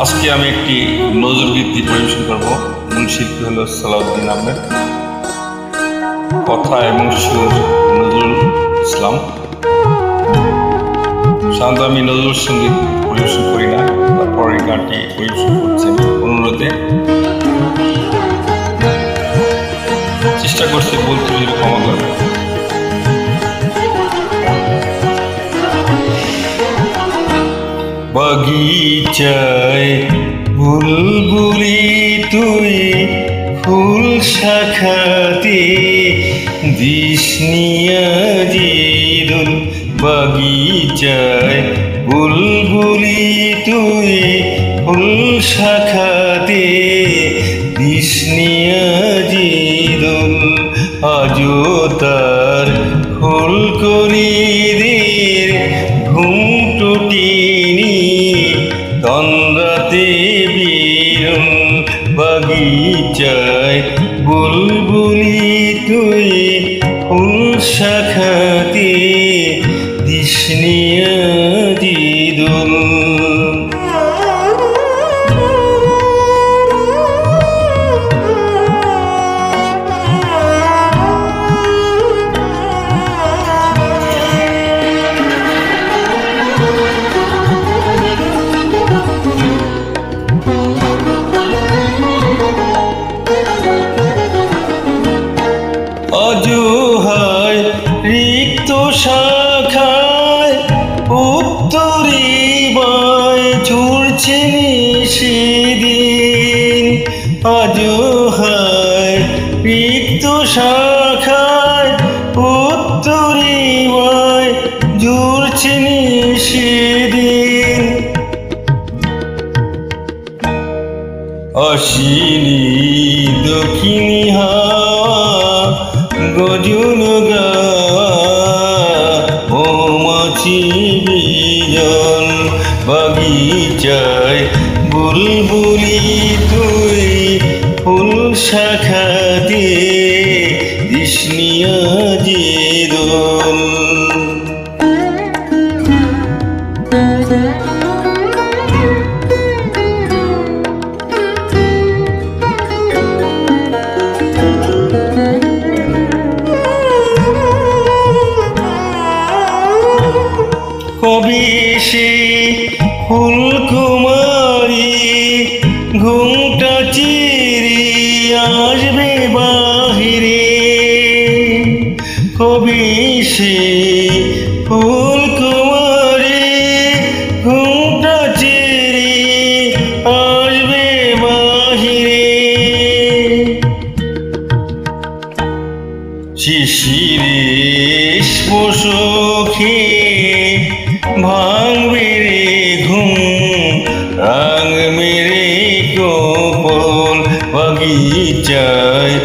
আজকে আমি একটি নজরুল গীতি পরিবেশন করব। মূল শিল্পী হল সালাউদ্দিন আহমেদ, কথা এবং সুর নজরুল ইসলাম। সাধারণত আমি নজরুল সঙ্গীত পরিবেশন করি না, তারপর এই গানটি পরিবেশন করছি অনুরোধে। চেষ্টা করছি বলতে ক্ষমা করবে। বাগিচায় বুলবুলি তুই ফুল শাখাতে দিসনিয়াজিদুল। বাগিচায় বুলবুলি তুই ফুল শাখাতে দিসনিয়াজিদুল। আজও তার ফুলকলিদের ঘুমটুটিনি তন্দ্রাতে বিরল। বাগিচায় বুলবুলি তুই ফুল শাখাতে দিসনিয়াজিদুল। অজুহায় রিক্ত শাখায় উত্তরি বায় ছুড়ছে সেদিন। অজুহায় রিক্ত শাখায় উত্তরি বায় ঝুরছে সেদিন। অশ্বিনী দক্ষিণী হাওয়া গজল মৌমাছি বিজল। বাগিচায় বুলবুলি তুই ফুল শাখাতে দিসনিয়াজিদুল। কবি সে ফুলকুমারী ঘুমটা চিরি আসবে বাহিরে। কবি সে ফুলকুমারী ঘুমটা চিরি আসবে বাহিরে। শিশিরে স্পর্শে ভাঙবে রে ঘুম রাং মেরে কপল। বাগিচায়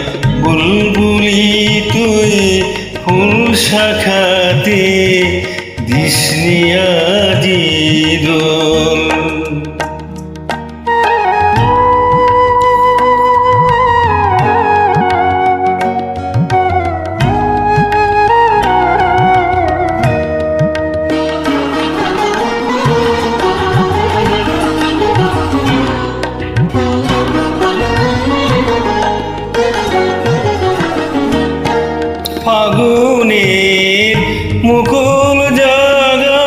বুলবুলি তুই ফুল শাখাতে দিসনিয়াজিদুল। ফাগুনের মুকুল জাগা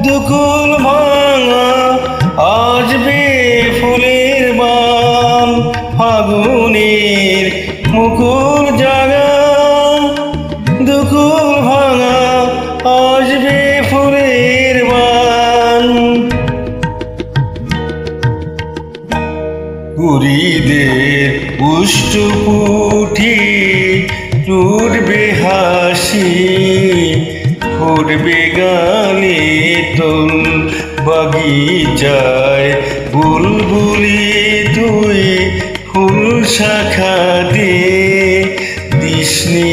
দুকুল ভাঙা আসবে ফুলের বান। ফাগুনের মুকুল জাগা দুকুল ভাঙা আসবে ফুলের বান। কুড়িদের পুষ্টপুঠি উঠবে হাসি ফুটবে গানে তোল। বাগিচায় বুলবুলি তুই ফুল শাখাতে দিসনিয়াজিদুল।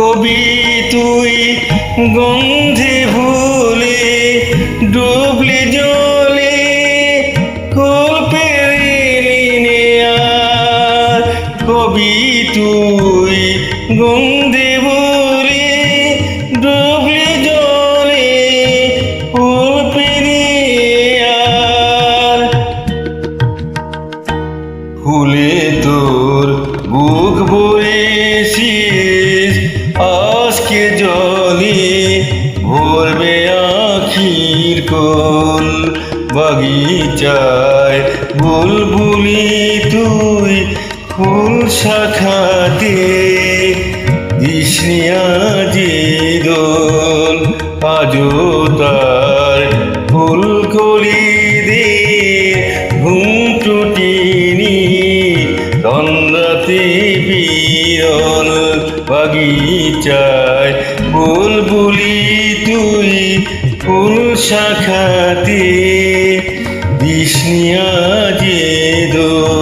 কবি তুই গন্ধে ভুলে ডুবলি জলে কুল পেরিয়ে আর কবি তুই গন্ধে ভুলে ডুবলি জলে কুল পেরিয়ে আর ফুলে তোর বুক ভরেছিস আজকে জলে ভরবে আখির কোল বাগিচায় বুলবুলি তুই ফুল শাখাতে দিশনিয়া যে দোল আজও তার ফুল কলি দে ঘুম টুটিনি তন্দ্রাতে বিরল বাগিচায় বুলবুলি তুই ফুল শাখাতে দিশনিয়া যে দোল।